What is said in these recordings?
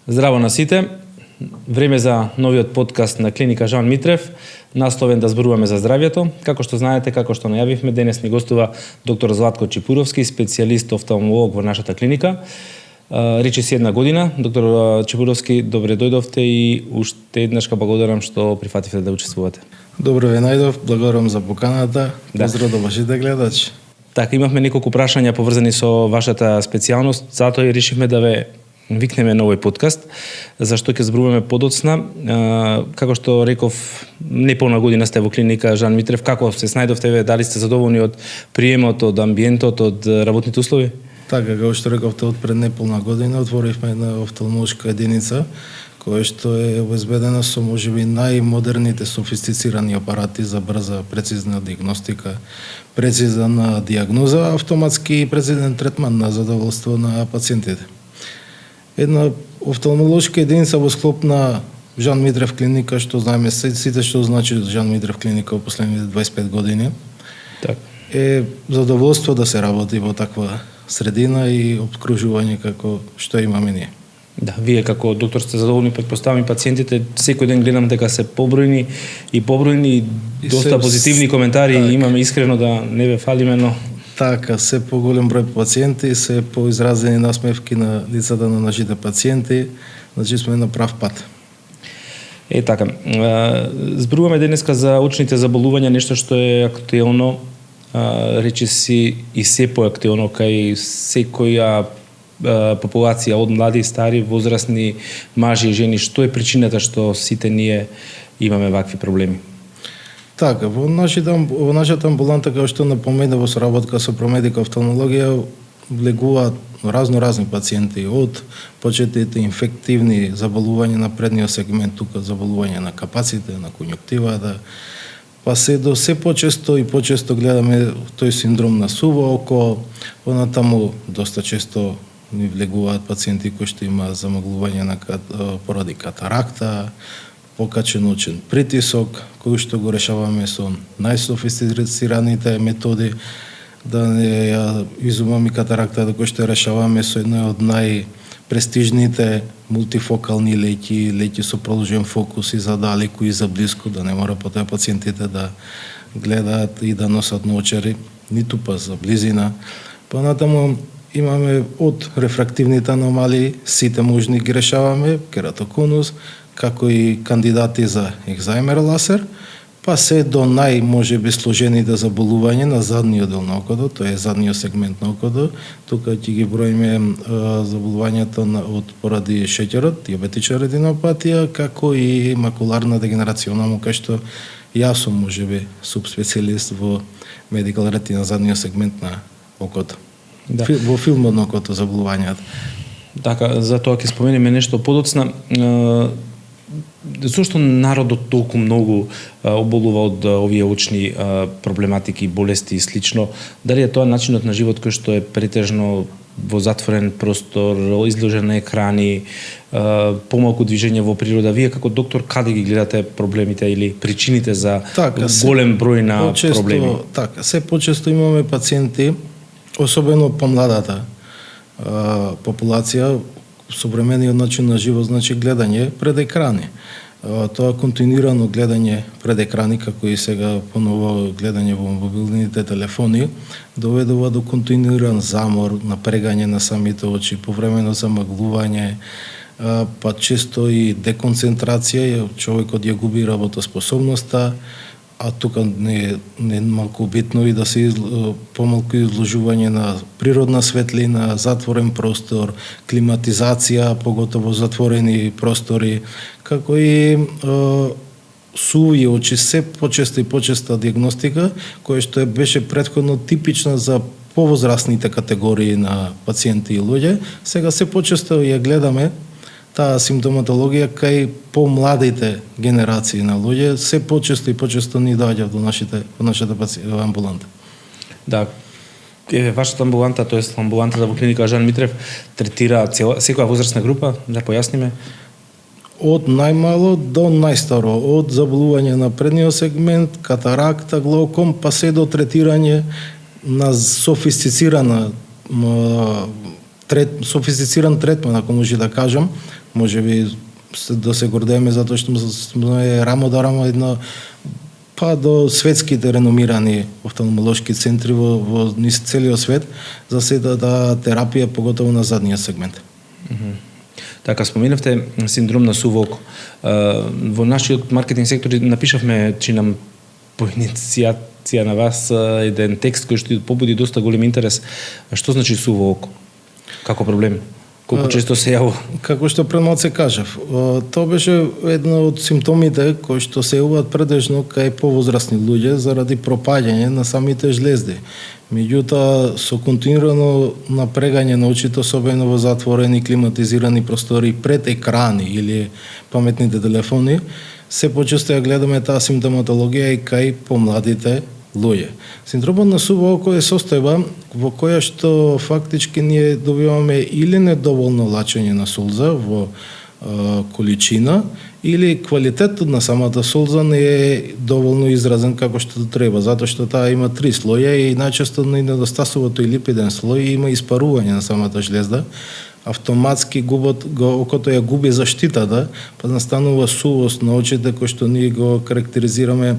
Здраво на сите. Време за новиот подкаст на клиника Жан Митрев, настоен да зборуваме за здравјето. Како што знаете, како што најавивме, денес ни гостува доктор Златко Чепуровски, специјалист офталмолог во нашата клиника. Рече си 1 година. Доктор Чепуровски, добре дојдовте и уште еднаш благодарам што прифативте да учествувате. Добро ве најдов, благодарам за поканата. Поздрав до вашите гледачи. Така, имавме неколку прашања поврзани со вашата специјалност, затоа и решивме да ве викнеме на овој подкаст, зашто ќе зборуваме подоцна. Како што реков, неполна година сте во клиника Жан Митрев. Како се снајдовте, дали сте задоволни од приемот, од амбиентот, од работните услови? Така, како што рековте, од пред неполна година отворивме една офталмолошка единица, која што е обезбедена со можеби најмодерните софистицирани апарати за брза, прецизна диагностика, прецизна диагноза, автоматски и прецизен третман на задоволство на пациентите. Една офталмолошка единица во склоп на Жан Митрев клиника, што знаеме сите што значи Жан Митрев клиника во последните 25 години. Так. Е задоволство да се работи во таква средина и обкружување како што имаме ние. Да, вие како доктор сте задоволни, претпоставам и пациентите, секој ден гледам дека се побројни и доста позитивни коментари, так. Имаме искрено да не ве фалиме, но така, се поголем број пациенти, се поизразени насмевки на лицата на нашите пациенти, значи сме на прав пат. Така, зборуваме денеска за очните заболувања, нешто што е актуелно, рече си и се поактуелно кај секоја популација од млади, стари, возрастни, мажи и жени. Што е причината што сите ние имаме вакви проблеми? Така, во нашата амбуланта, како што напоменав, во соработка со Промедика офталмологија, влегуваат разни пациенти, од почетите инфективни заболувања на предниот сегмент, тука заболувања на капаците, на конјуктивата, па се до се почесто гледаме тој синдром на суво око, понатаму доста често ни влегуваат пациенти кои што имаат замаглување поради катаракта, покачен очен притисок, кој што го решаваме со најсофистицираните методи, да не ја изумам и катаракта, кој што решаваме со една од најпрестижните мултифокални леќи со продолжен фокус и за далеку и за блиску, да не мора потоа пациентите да гледаат и да носат наочари, ниту па за близина. Понатаму имаме од рефрактивните аномалии, сите можни ги решаваме, кератоконус, како и кандидати за екзајмер ласер, па се до можеби сложените заболувања на задниот дел на окото, тоа е задниот сегмент на окото. Тука ќе ги броиме заболувањата од поради шеќерот, диабетична ретинопатија, како и макуларна дегенерација, кај што јас сум можеби субспецијалист во медикал ретина задниот сегмент на окото. Да. Во филмот на окото заболувањата. Така, затоа ќе споменеме нешто подоцна. Зошто народот толку многу оболува од овие очни проблематики, болести и слично? Дали е тоа начинот на живот кој што е претежно во затворен простор, изложен на екрани, помалку движење во природа? Вие како доктор каде ги гледате проблемите или причините за голем број на проблеми? Така, се почесто имаме пациенти, особено помладата популација, современиот начин на живот значи гледање пред екрани. Тоа континуирано гледање пред екрани, како и сега поново гледање во мобилните телефони, доведува до континуиран замор, напрегање на самите очи, повремено замаглување, па често и деконцентрација, човекот ја губи работоспособноста, а тука не е малку битно и да се помалку изложување на природна светлина, затворен простор, климатизација, поготово затворени простори, како и суви очи, се почеста и почеста диагностика, која што беше претходно типична за повозрастните категории на пациенти и луѓе, сега се почесто ја гледаме таа симптоматологија кај помладите генерации на луѓе, се почесто и почесто ни доаѓа во нашата амбуланта. Да, вашата амбуланта, тоест амбулантата во клиника Жан Митрев, третира секоја возрастна група, да појасниме? Од најмало до најстаро, од заболување на предниот сегмент, катаракта, глауком, па се до третирање на софистициран третман, ако може да кажам, можеби да се гордееме затоа што сме рамо до рамо едно па до светските реномирани офталмолошки центри во низ целиот свет за да терапија, поготово на задниот сегмент. Така, споменавте синдром на суво око. Во нашиот маркетинг сектор напишавме, чинам по иницијација на вас, еден текст кој што побуди доста голем интерес. Што значи суво око? Како проблем? Колку често се јавува? Како што пред малце кажав, тоа беше едно од симптомите кои што се јавуваат предежно кај повозрасни луѓе заради пропаѓање на самите жлезди. Меѓутоа, со континуирано напрегање на очите, особено во затворени климатизирани простори пред екрани или паметните телефони, се почесто ја гледаме таа симптоматологија и кај помладите луѓе. Синдромот на суво око е состојба во која што фактички ние добиваме или недоволно лачење на сулза во количина, или квалитетот на самата сулза не е доволно изразен како што треба, затоа што таа има 3 слоја и најчесто на недостасувато и липиден слој има испарување на самата жлезда. Автоматски окото ја губи заштитата, па настанува сувост на очите кој што ние го карактеризираме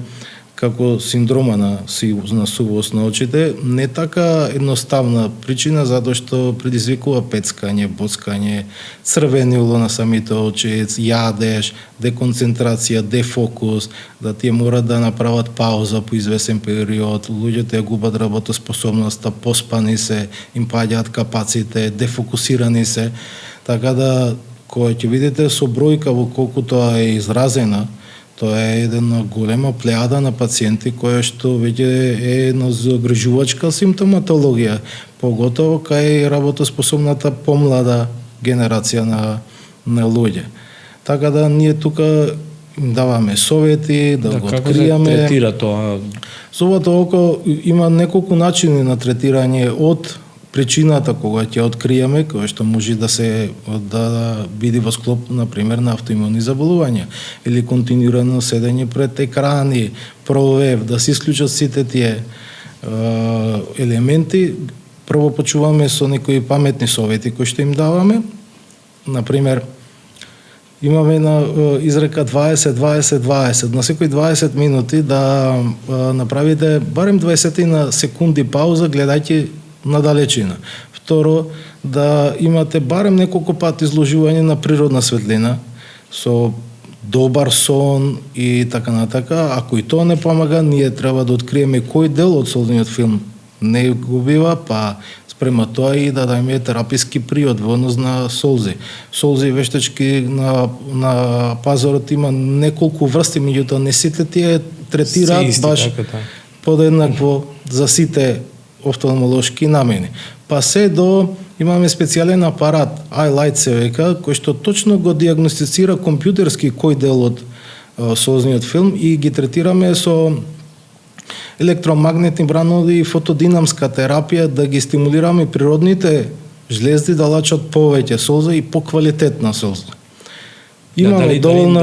како синдрома на сувост на очите. Не така едноставна причина, затоа што предизвикува пецкање, боцкање, црвенило на самите очи, јадеж, деконцентрација, дефокус, да тие мора да направат пауза по извесен период, луѓето ја губат работоспособноста, поспани се, им паѓаат капаците, дефокусирани се. Така да, кога ќе видите со бројка во колку тоа е изразена, тоа е една голема плејада на пациенти која што веќе е една загрижувачка симптоматологија, поготово кај работоспособната помлада генерација на луѓе. Така да ние тука им даваме совети, да го откријаме. Како се третира тоа? Сувото око има неколку начини на третирање, од причината кога ќе откриеме, која што може да биде во склоп, например, на автоимуни заболувања, или континуирано седење пред екрани, провев, да се исклучат сите тие елементи. Прво почуваме со некои паметни совети кои што им даваме. Например, имаме една изрека 20-20-20. На секои 20 минути да направите барем 20 на секунди пауза гледајќи на далечина. Второ, да имате барем неколку пати изложување на природна светлина со добар сон и така натака. Ако и тоа не помага, ние треба да откриеме кој дел од солзниот филм не го бива, па спрема тоа и да дајме тераписки приод во однос на солзи. Солзи вештачки на пазарот има неколку врсти, меѓутоа не сите тие третираат баш подеднакво за сите офталмолошки намени. Па се до имаме специјален апарат, iLight се века, кој што точно го диагностицира компјутерски кој дел од солзниот филм и ги третираме со електромагнетни бранови и фотодинамска терапија да ги стимулираме природните жлезди да лачат повеќе солза и поквалитетна солза. Имаме доволно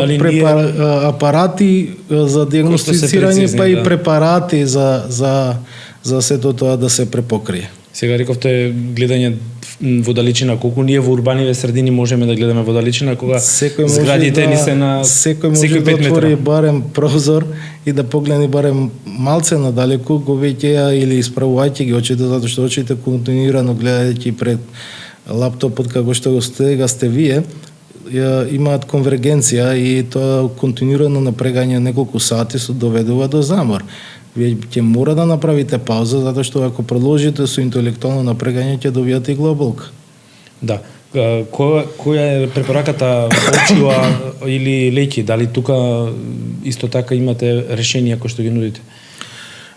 апарати за диагностицирање, па и препарати за сето тоа да се препокрие. Сега рековте гледање во далечина, колку ние во урбаниве средини можеме да гледаме во далечина, кога зградите ни се на секој може да отвори барем прозор и да погледне барем малце надалеку, го веќе или исправувајќи ги очите, затоа што очите континуирано гледајќи пред лаптопот како што сте вие, имаат конвергенција и тоа континуирано напрегање неколку сати се доведува до замор. Вие ќе мора да направите пауза, затоа што ако продолжите со интелектуално напрегање, ќе добијате и глоболка. Да. Која е препораката очила или леки? Дали тука исто така имате решенија кои што ги нудите?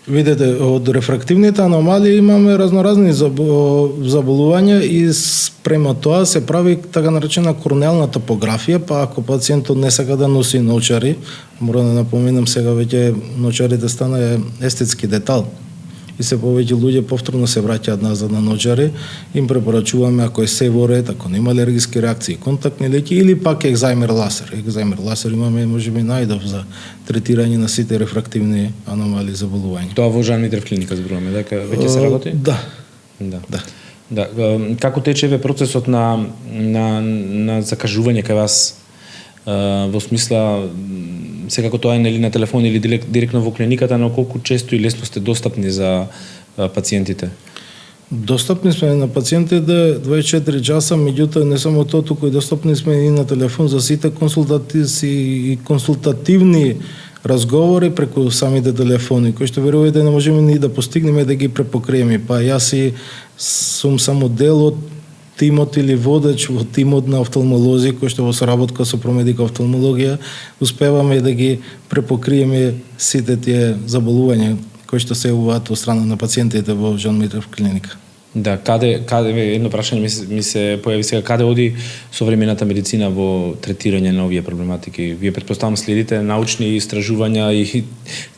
Видете, од рефрактивните аномалии имаме разноразни заболувања и спрема тоа се прави така наречена корнеална топографија, па ако пациентот не сака да носи ночари, мора да напоменам сега веќе ночарите стана естетски детал и се повеќе луѓе повторно се враќаат назад на ночари, им препорачуваме ако е севоред, ако нема алергиски реакции, контактни леки или пак екзајмер ласер. Екзајмер ласер имаме можеби најдов за третирање на сите рефрактивни аномалии заболувања. Тоа во Жан Митрев клиника зборуваме, дека веќе се работи? Да. Да, како тече процесот на закажување кај вас? Во смисла, секако тоа е нели на телефон или директно во клиниката, но колку често и лесно сте достапни за пациентите? Достапни сме на пациентите 24 часа, меѓутоа не само тоа, туку и достапни сме и на телефон за сите консултативни разговори преку самите телефони, кои што верувате не можеме ни да постигнеме да ги препокриеме. Па јас и сум само дел од тимот или водач во тимот на офталмолози кои што во соработка со Промедика офталмологија успеваме да ги препокриеме сите тие заболувања кои што се јавуваат од страна на пациентите во Жан Митрев клиника. Да, каде едно прашање ми се појави сега, каде оди современата медицина во третирање на овие проблематики? Вие претпоставам следите научни истражувања и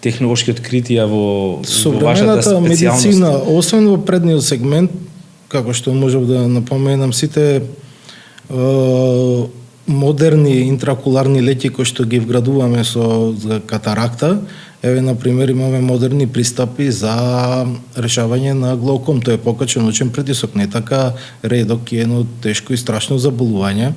технолошки откритија во вашата специјалност. Медицина, освен во предниот сегмент, како што можев да напоменам, сите модерни интракуларни леќи кои што ги вградуваме со катаракта, еве на пример имаме модерни пристапи за решавање на глауком, тоа е покачен очен притисок, не така редок е едно тешко и страшно заболување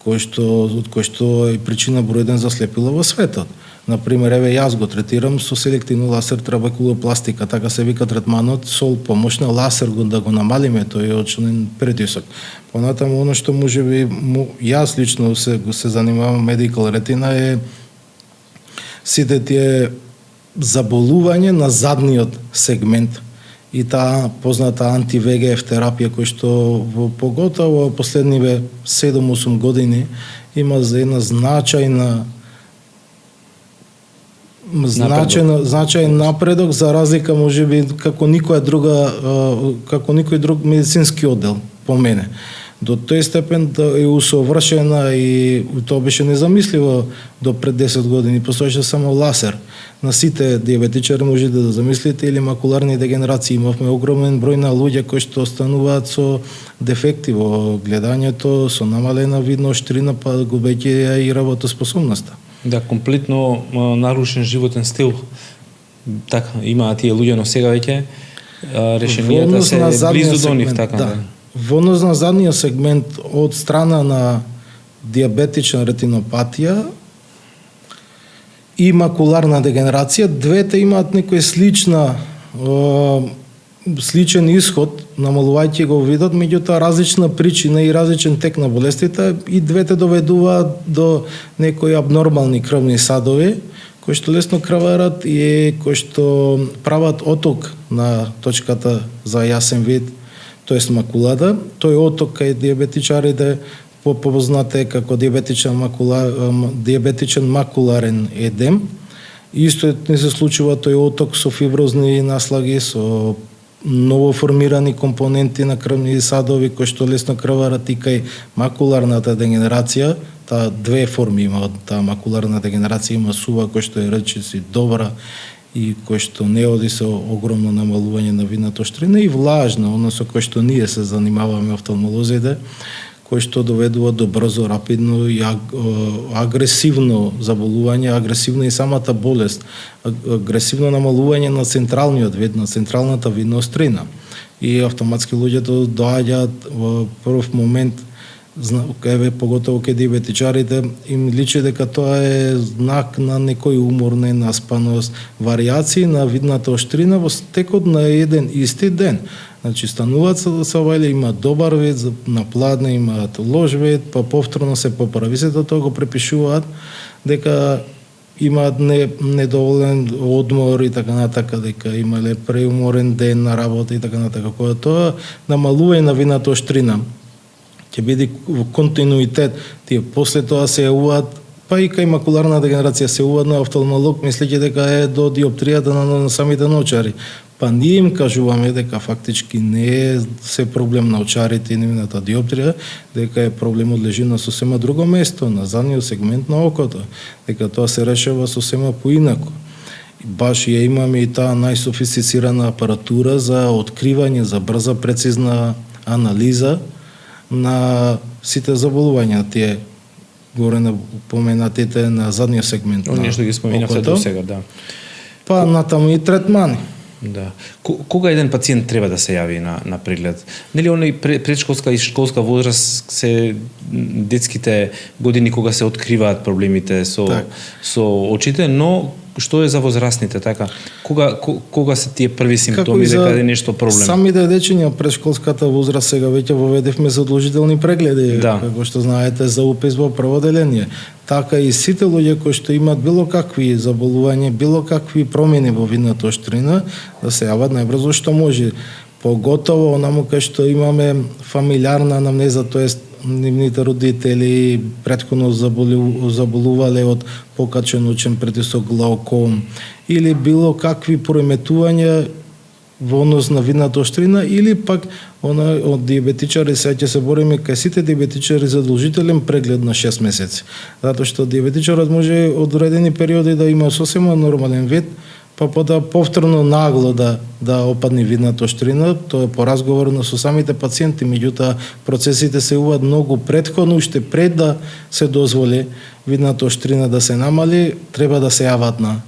од кој што е причина број 1 за слепила во светот. На пример, еве јас го третирам со селективно лазер трабекулопластика, така се вика третманот, со помош на лазер да го намалиме тој очен притисок. Понатаму оно што можеби јас лично се занимавам медикал ретина е сите тие заболување на задниот сегмент и таа позната анти-ВГФ терапија кој што поготово во последниве 7-8 години има за една значајен напредок за разлика можеби како никој друг медицински оддел по мене. До тој степен да е усовршена и тоа беше незамисливо до пред 10 години. Постоеше само лазер. На сите диабетичари може да замислите или макуларни дегенерации. Имавме огромен број на луѓе кои што остануваат со дефекти во гледањето, со намалена видноштрина, па губејќи и работоспособноста. Да, комплетно нарушен животен стил. Така, имаат тие луѓе, но сега веќе решенијата се близу до нив, така. Да. Во однос на задниот сегмент од страна на диабетична ретинопатија и макуларна дегенерација, двете имаат некој сличен исход, намалувајќи го видот, меѓутоа различна причина и различен тек на болестите, и двете доведуваат до некои абнормални крвни садови, кои што лесно крварат и кои што прават оток на точката за јасен вид, тоест макулата. Тој оток кај диабетичарите попознат е како диабетичен макуларен едем. Исто не се случува тој оток со фиброзни наслаги, со новоформирани компоненти на крвни садови кои што лесно крварат и кај макуларната дегенерација. Таа две форми има, таа макуларна дегенерација има сува кој што е речиси добра и кој што не оди со огромно намалување на видната штрина, и влажна, односно кој што ние се занимаваме офталмолозите, кој што доведува до брзо, рапидно и агресивно заболување, агресивна и самата болест, агресивно намалување на централниот вид, на централната видна острина. И автоматски луѓето доаѓаат во прв момент, еве поготово кај диабетичарите, им личи дека тоа е знак на некој умор, ненаспаност, варијации на видната острина во стекот на еден исти ден. Значи, стануваат со вајле, имаат добар вид, на пладне имаат лош вид, па повторно се поправи. Сето тоа го препишуваат дека имаат недоволен одмор и така натака, дека имале преуморен ден на работа и така натака. Кога тоа намалување на видната острина ќе биде во континуитет, тие после тоа се јавуваат, па и кај макуларна дегенерација се јавуваат на офталмолог, мислејќи дека е до диоптријата на самите научари. Па ние им кажуваме дека фактички не е се проблем на очарите и нивната диоптрија, дека е проблемот лежи на сосема друго место, на задниот сегмент на окото, дека тоа се решава сосема поинаку. Баш ја имаме и таа најсофистицирана апаратура за откривање, за брза, прецизна анализа на сите заболувања, тие горе на поменатите на задниот сегмент. Нешто ги споминавте до сега, да. Па натаму и третмани. Да. Кога еден пациент треба да се јави на преглед? Нели оној предшколска и школска возраст се детските години кога се откриваат проблемите со очите, но што е за возрастните, така? Кога се тие први симптоми дека е нешто проблем? Самите дечиња претшколската возраст сега веќе воведевме задолжителни прегледи, како што знаете, за упис во прво одделение. Така и сите луѓе кои што имаат било какви заболувања, било какви промени во виднатаоштрина, да се јават најбрзо што може. Поготово онаму кај што имаме фамилиарна анамнеза, тоест нивните родители претходно заболувале од покачен очен притисок, глауком или било какви пореметувања во однос на виднатаоштрина, или пак од диабетичари, сега ќе се бориме кај сите диабетичари задолжителен преглед на 6 месеци. Затоа што диабетичарот може од одредени периоди да има сосема нормален вид, па потоа повторно нагло да опадне виднатаоштрина. Тоа е по разговор со самите пациенти, меѓутоа процесите се уват многу претходно, уште пред да се дозволи виднатаоштрина да се намали, треба да се јават на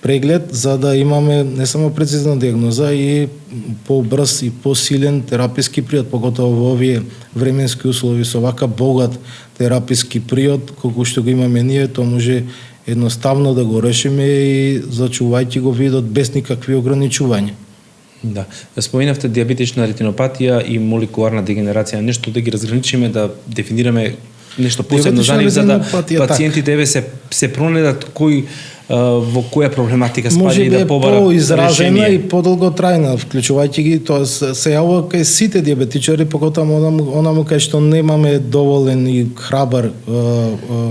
преглед за да имаме не само прецизна диагноза и побрз и посилен тераписки период, поготово во овие временски услови со вака богат тераписки период колку што го имаме ние, тоа може едноставно да го решиме и зачувајќи го видот без никакви ограничувања. Да. Споменавте диабетична ретинопатија и молекуларна дегенерација, нешто да ги разграничиме, да дефинираме нешто посебно за нив, за да пациентите се пронедат кој во која проблематика спаѓа и да побарат поизражена и подолготрајна, вклучувајќи ги, тоа се јавува кај сите диабетичари, поготово онаму кај што немаме доволен и храбар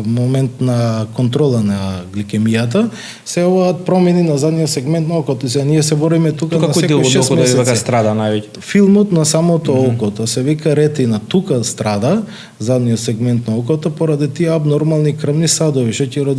момент на контрола на гликемијата, се јавуваат промени на задниот сегмент на окото. Ние се бориме тука на секој 6 месеци. Страда највеќе? Филмот на самото око, тоа се вика ретина, тука страда задниот сегмент на окото поради тие абнормални крвни садови. Шеќерот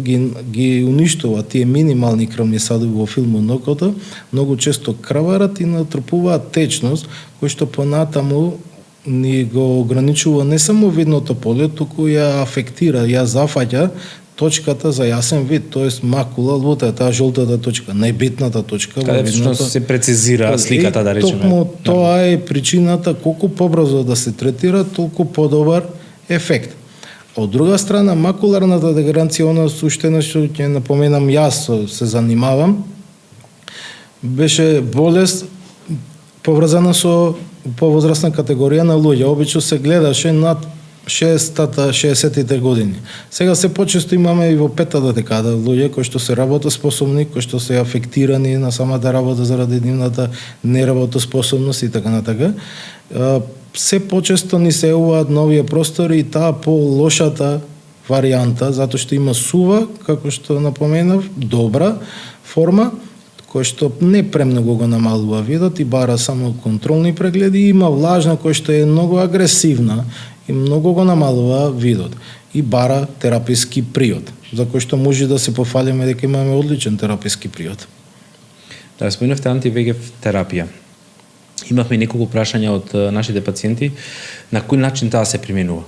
ги уништува тие минимални крвни садови во филмот на окото, многу често крварат и натрупуваат течност, кој што понатаму ни го ограничува не само видното поле, туку ја афектира, ја зафаќа точката за јасен вид, тоест макула лута, таа жолтата точка, најбитната точка во видното. Се прецизира сликата, да речеме. Токму тоа е причината, колку побрзо да се третира, толку подобар ефект. Од друга страна, макуларната дегенерација, она уште нешто ќе напоменам, јас се занимавам, беше болест поврзана со повозрастна категорија на луѓе. Обично се гледаше над 60-тите години. Сега се почесто имаме и во петата декада луѓе кои што се работоспособни, кои што се афектирани на самата работа заради нивната неработоспособност и така натака. Се почесто ни се јавуваат на овие простори и таа по-лошата варијанта, затоа што има сува, како што напоменав, добра форма, кој што не премногу го намалува видот и бара само контролни прегледи, и има влажна кој што е многу агресивна и многу го намалува видот и бара тераписки период, за кој што може да се пофалиме дека имаме одличен тераписки период. Да, споменавте анти-ВЕГФ терапија. Имавме неколку прашања од нашите пациенти, на кој начин таа се применува?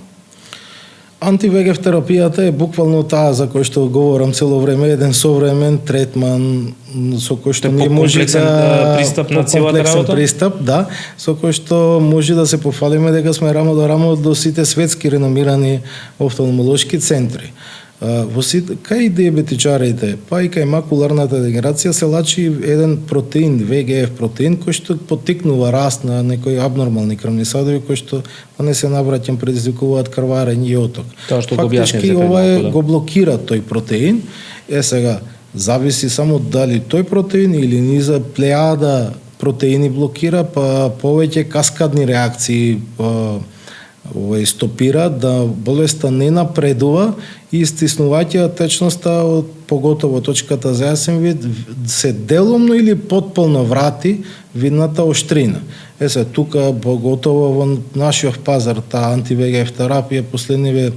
Анти-ВЕГФ терапијата е буквално таа за кој што говорам цело време, еден современ третман со кој што ние може да пристап на целата работа. Пристап, да, со кој што може да се пофалиме дека сме рамо до рамо до сите светски реномирани офталмолошки центри. Во сите, кај диабетичарите, па и кај макуларната дегенерација се лачи еден протеин, ВГФ протеин, кој што поттикнува раст на некои абнормални крвни садови, кои што не се навраќања предизвикуваат крварење и оток. Фактички ова го блокира тој протеин. Сега, зависи само дали тој протеин или низа плејада протеини блокира, па повеќе каскадни реакции стопира да болеста не напредува и стиснуваќе течноста од поготово точката за јасен вид се делумно или потполно врати виднатаоштрина. Се тука поготово во нашиот пазар таа анти-ВГФ терапија последниве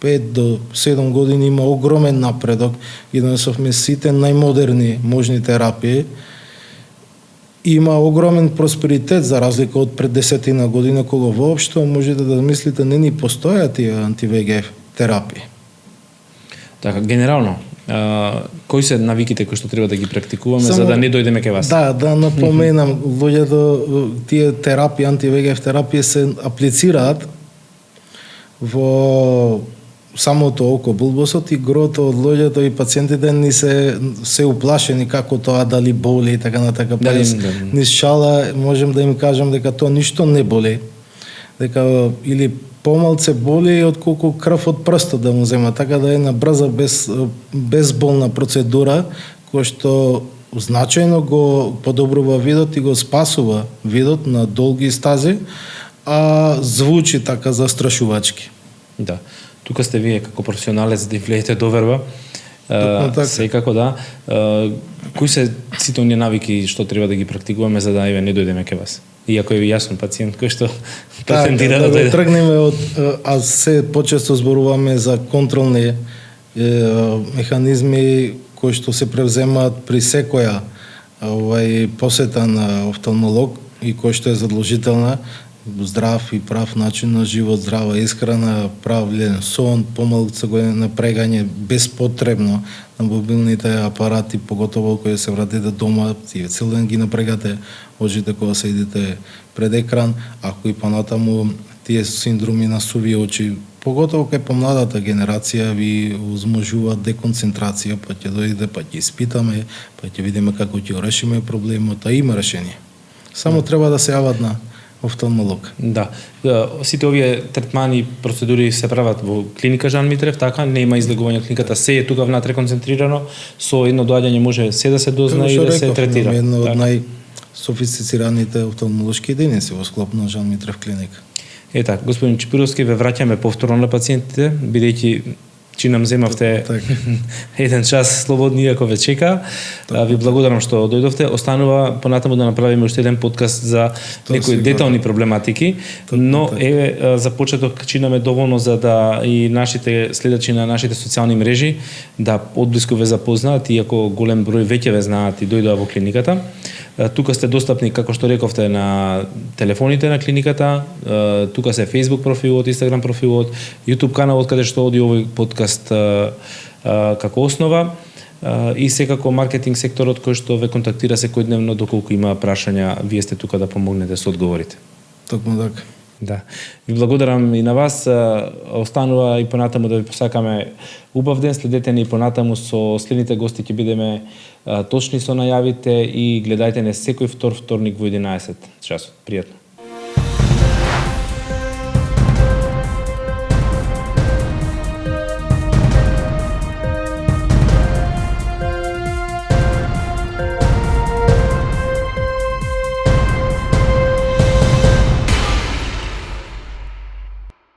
5 до 7 години има огромен напредок и донесовме сите најмодерни можни терапии. Има огромен просперитет за разлика од пред 10 година, кога воопшто можете да мислите не ни постојат тие анти-ВГФ терапии. Така, генерално, кои се навиките кои што треба да ги практикуваме за да не дојдеме кај вас? Да напоменам, луѓето, тие терапии, анти-ВГФ терапии се аплицираат во самото око булбосот и грото од луѓето и пациентите ни се уплашени како тоа дали боли и така натака. Низ шала можем да им кажам дека тоа ништо не боли. Дека или помалце боли отколку крв од прстот да му зема, така да е една брза безболна процедура која што значајно го подобрува видот и го спасува видот на долги стази, а звучи така застрашувачки. Да. Тука сте вие како професионалец да влијаете доверба. Секако да. Кои се сите оние навики што треба да ги практикуваме за да не дојдеме кај вас? Иако е јасно пациент кој што претендира да дојде. Тргнеме од се почесто зборуваме за контролни механизми кои што се превземаат при секоја посета на офталмолог и кој што е задолжителна. Здрав и прав начин на живот, здрава исхрана, правилен сон, помалку го напрегање безпотребно на мобилните апарати, поготово кои се вратите дома, тие цел ден ги напрегате очите кога седите пред екран, ако и понатаму тие синдроми на суви очи, поготово кај помладата генерација ви узможуваат деконцентрација, па ќе дојдете, па ќе испитаме, па ќе видиме како ќе решиме проблемот, а има решение. Само треба да се јават на офталмолог. Да. Сите овие третмани, процедури се прават во клиника Жан Митрев, така? Нема излегување од клиниката, се е тука внатре концентрирано, со едно доаѓање може се да се дозна и да се третира. Едно од најсофистицираните офталмолошки единици во склоп на Жан Митрев клиника. Така, господин Чипировски, ве враќаме повторно на пациентите, бидејќи чи нам земавте еден час слободни, ако ве чека. Ви благодарам што дојдовте. Останува понатаму да направиме уште еден подкаст за некои детални проблематики, но за почеток чинаме доволно за да и нашите следачи на нашите социјални мрежи да одблиску ве запознаат, иако голем број веќе ве знаат и дојдоа во клиниката. Тука сте достапни, како што рековте, на телефоните на клиниката, тука се Facebook профилот, Instagram профилот, YouTube каналот каде што оди овој подкаст како основа и секако маркетинг секторот кој што ве контактира секојдневно доколку има прашања, вие сте тука да помогнете со одговорите. Токму така. Да. Ви благодарам и на вас. Останува и понатаму да ви посакаме убав ден. Следете ни понатаму со следните гости, ќе бидеме точни со најавите и гледајте не секој вторник во 11 часот. Пријатно.